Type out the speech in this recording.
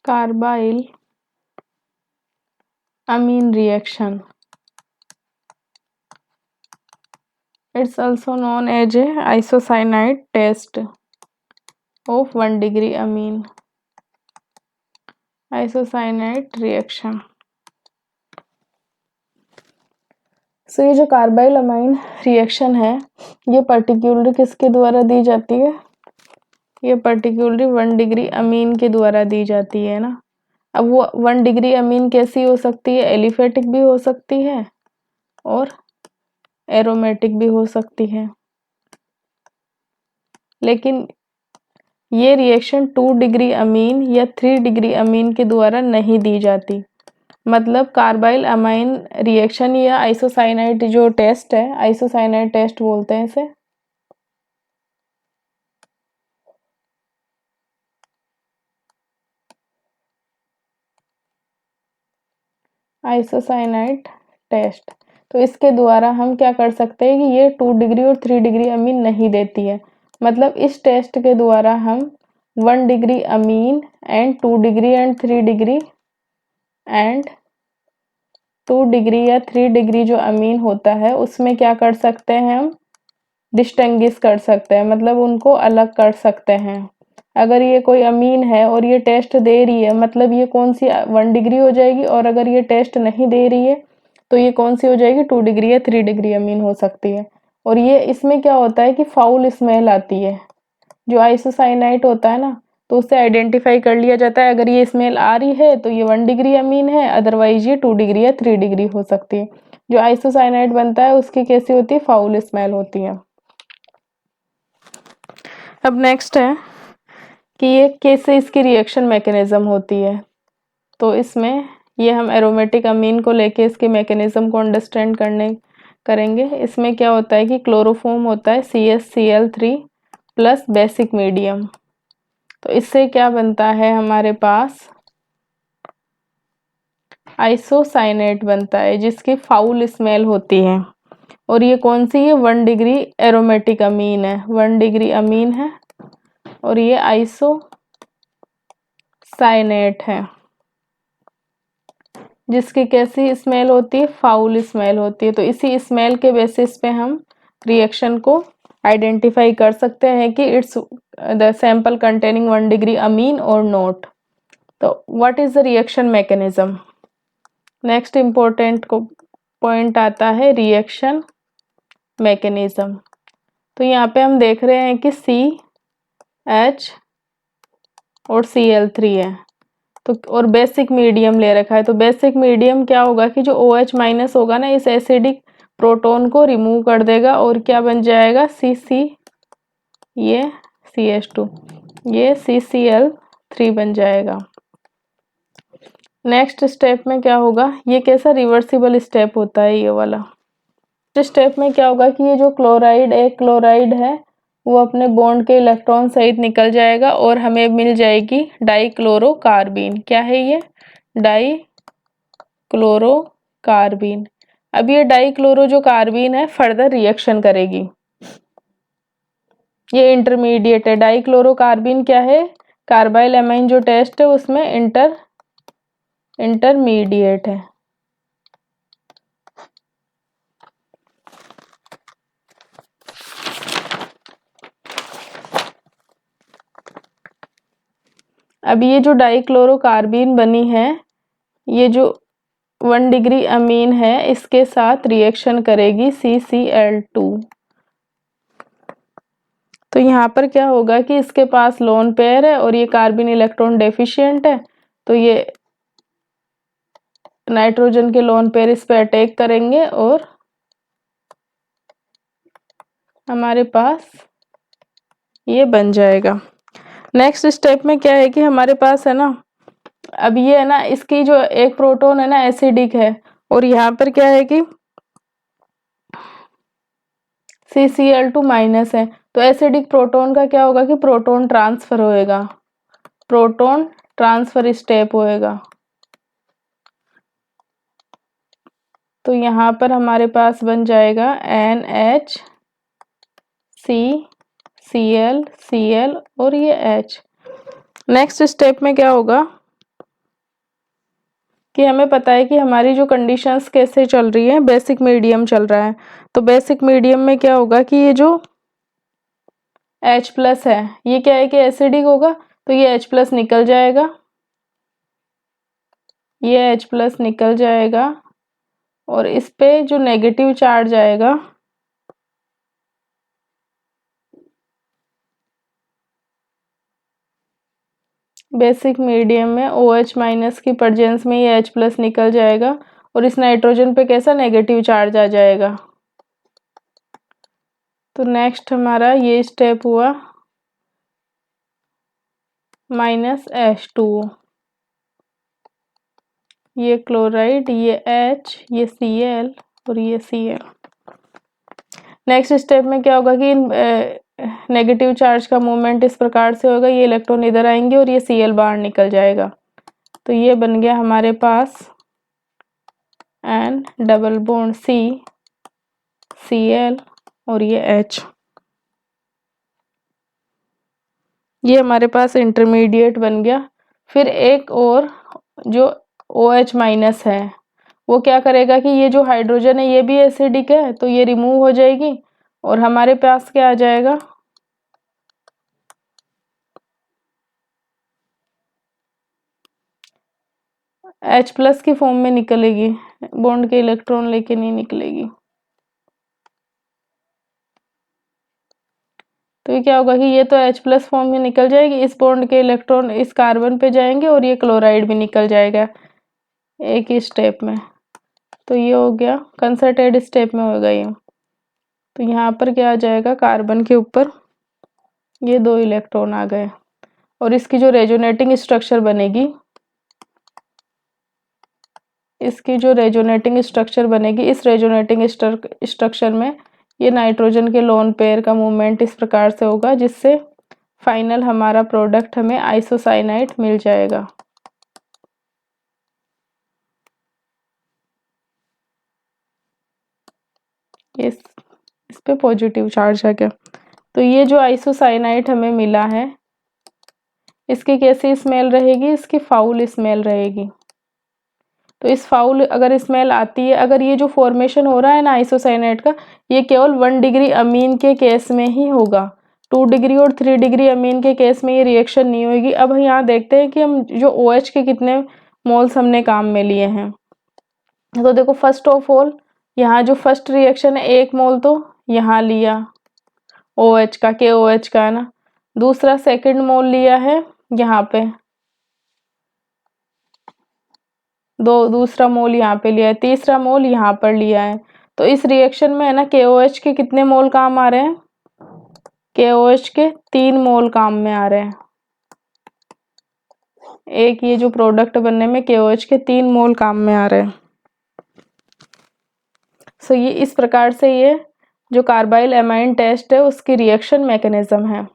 Carbyl amine reaction. It's also known as a isocyanate test of 1 degree amine. Isocyanate reaction. So ये जो carbyl amine reaction है ये particularly किसके द्वारा दी जाती है? ये पर्टिकुलरली 1 डिग्री अमीन के द्वारा दी जाती है ना। अब वो 1 डिग्री अमीन कैसी हो सकती है? एलिफेटिक भी हो सकती है और एरोमेटिक भी हो सकती है, लेकिन ये रिएक्शन 2 डिग्री अमीन या 3 डिग्री अमीन के द्वारा नहीं दी जाती। मतलब कार्बाइल अमाइन रिएक्शन या आइसोसाइनाइड जो टेस्ट है, आइसोसाइनाइड टेस्ट बोलते हैं इसे। आइसोसाइनाइड टेस्ट, तो इसके द्वारा हम क्या कर सकते हैं कि ये 2 डिग्री और 3 डिग्री अमीन नहीं देती है। मतलब इस टेस्ट के द्वारा हम 1 degree amine and 2 degree and 3 degree and 2 degree या 3 डिग्री जो अमीन होता है उसमें क्या कर सकते हैं, हम डिस्टिंग्विश कर सकते हैं, मतलब उनको अलग कर सकते हैं। अगर ये कोई अमीन है और ये टेस्ट दे रही है, मतलब ये कौन सी 1 डिग्री हो जाएगी, और अगर ये टेस्ट नहीं दे रही है तो ये कौन सी हो जाएगी, 2 डिग्री या 3 डिग्री अमीन हो सकती है। और ये इसमें क्या होता है कि फाउल स्मेल आती है। जो आइसोसाइनाइट होता है ना, तो उससे आइडेंटिफाई कर लिया जाता है अगर ये स्मेल आ रही है तो ये 1 डिग्री अमीन है, अदरवाइज ये 2 डिग्री या 3 डिग्री हो सकती है। जो आइसोसाइनाइट बनता है उसकी कैसी होती है, फाउल स्मेल होती है। अब नेक्स्ट है कि ये कैसे इसकी रिएक्शन मैकेनिज्म होती है। तो इसमें ये हम एरोमेटिक अमीन को लेके इसके मैकेनिज्म को अंडरस्टैंड करेंगे। इसमें क्या होता है कि क्लोरोफॉर्म होता है CsCl3 प्लस बेसिक मीडियम। तो इससे क्या बनता है, हमारे पास आइसोसाइनेट बनता है जिसकी फाउल स्मेल होती है। और ये कौन सी है, 1 डिग्री एरोमेटिक अमीन है, 1 डिग्री अमीन है और ये आइसोसाइनेट है जिसकी कैसी स्मेल होती है, फाउल स्मेल होती है। तो इसी स्मेल के बेसिस पे हम रिएक्शन को आइडेंटिफाई कर सकते हैं कि it's the sample containing 1 degree amine और नॉट। तो what is the reaction mechanism. Next important point आता है रिएक्शन मैकेनिज्म। तो यहाँ पे हम देख रहे हैं कि CH और Cl3 है, तो और बेसिक मीडियम ले रखा है। तो बेसिक मीडियम क्या होगा कि जो OH माइनस होगा ना, इस एसिडिक प्रोटोन को रिमूव कर देगा और क्या बन जाएगा, ये CH2, ये CCl3 बन जाएगा। नेक्स्ट स्टेप में क्या होगा, ये कैसा रिवर्सिबल स्टेप होता है ये वाला। इस स्टेप में क्या होगा कि ये जो एक क्लोराइड है वो अपने बॉन्ड के इलेक्ट्रॉन सहित निकल जाएगा और हमें मिल जाएगी डाइक्लोरोकार्बीन। क्या है ये, डाइक्लोरोकार्बीन। अब ये डाइक्लोरो जो कार्बीन है फर्दर रिएक्शन करेगी, ये इंटरमीडिएट है। डाइक्लोरोकार्बीन क्या है, कार्बाइल अमाइन जो टेस्ट है उसमें इंटरमीडिएट है। अब ये जो डाइक्लोरोकार्बीन बनी है, ये जो 1 डिग्री अमीन है इसके साथ रिएक्शन करेगी CCl2। तो यहाँ पर क्या होगा कि इसके पास लोन पेयर है और ये कार्बन इलेक्ट्रॉन डेफिशिएंट है, तो ये नाइट्रोजन के लोन पेयर इस पे अटैक करेंगे और हमारे पास ये बन जाएगा। नेक्स्ट स्टेप में क्या है कि हमारे पास है ना, अब ये है ना, इसकी जो एक प्रोटोन है ना एसिडिक है और यहाँ पर क्या है कि CCl2 माइनस है। तो एसिडिक प्रोटोन का क्या होगा कि प्रोटोन ट्रांसफर होएगा, प्रोटोन ट्रांसफर स्टेप होएगा। तो यहाँ पर हमारे पास बन जाएगा NH, Cl और ये H। नेक्स्ट स्टेप में क्या होगा कि हमें पता है कि हमारी जो कंडीशंस कैसे चल रही है, बेसिक मीडियम चल रहा है। तो बेसिक मीडियम में क्या होगा कि ये जो H प्लस है ये क्या है कि एसिडिक होगा, तो ये H प्लस निकल जाएगा, ये H प्लस निकल जाएगा और इस पे जो नेगेटिव चार्ज आएगा बेसिक मीडियम में OH माइनस की प्रेजेंस में ये H प्लस निकल जाएगा और इस नाइट्रोजन पे कैसा नेगेटिव चार्ज आ जाएगा। तो नेक्स्ट हमारा ये स्टेप हुआ -H2O, ये क्लोराइड, ये H, ये Cl और ये Cl। नेक्स्ट स्टेप में क्या होगा कि नेगेटिव चार्ज का मूवमेंट इस प्रकार से होगा, ये इलेक्ट्रॉन इधर आएंगे और ये Cl बाहर निकल जाएगा। तो ये बन गया हमारे पास N double bond C, Cl और ये H। ये हमारे पास इंटरमीडिएट बन गया। फिर एक और जो OH माइनस है वो क्या करेगा कि ये जो हाइड्रोजन है ये भी एसिडिक है, तो ये रिमूव हो जाएगी और हमारे पास क्या आ जाएगा, H प्लस की फॉर्म में निकलेगी, बॉन्ड के इलेक्ट्रॉन लेके नहीं निकलेगी। तो ये क्या होगा कि ये तो H प्लस फॉर्म में निकल जाएगी, इस बॉन्ड के इलेक्ट्रॉन इस कार्बन पे जाएंगे और ये क्लोराइड भी निकल जाएगा एक ही स्टेप में। तो ये हो गया कंसर्टेड स्टेप में होगा ये। तो यहाँ पर क्या आ जाएगा, कार्बन के ऊपर ये 2 इलेक्ट्रॉन आ गए और इसकी जो रेजोनेटिंग स्ट्रक्चर बनेगी, इसकी जो रेजोनेटिंग स्ट्रक्चर बनेगी, इस रेजोनेटिंग स्ट्रक्चर में ये नाइट्रोजन के लोन पेयर का मूवमेंट इस प्रकार से होगा जिससे फाइनल हमारा प्रोडक्ट हमें आइसोसाइनाइड मिल जाएगा। इस पे पॉजिटिव चार्ज है क्या। तो ये जो आइसोसाइनाइड हमें मिला है इसकी कैसी स्मेल रहेगी, इसकी फाउल स्मेल रहेगी। तो इस फाउल अगर स्मेल आती है, अगर ये जो फॉर्मेशन हो रहा है ना आइसोसाइनाइड का, ये केवल 1 डिग्री अमीन के केस में ही होगा। 2 डिग्री और 3 डिग्री अमीन के केस में ये रिएक्शन नहीं होगी। अब यहाँ देखते हैं कि हम जो OH के कितने मोल्स हमने काम में लिए हैं। तो देखो फर्स्ट ऑफ ऑल यहाँ जो फर्स्ट रिएक्शन है 1 मोल तो यहाँ लिया OH का, KOH का है ना। दूसरा सेकंड मोल लिया है यहाँ पे, दूसरा मोल यहाँ पे लिया है, तीसरा मोल यहाँ पर लिया है। तो इस रिएक्शन में है ना KOH के कितने मोल काम आ रहे हैं, KOH के 3 मोल काम में आ रहे हैं। एक ये जो प्रोडक्ट बनने में KOH के 3 मोल काम में आ रहे हैं। सो ये इस प्रकार से ये जो कार्बाइल एमाइन टेस्ट है उसकी रिएक्शन मैकेनिज्म है।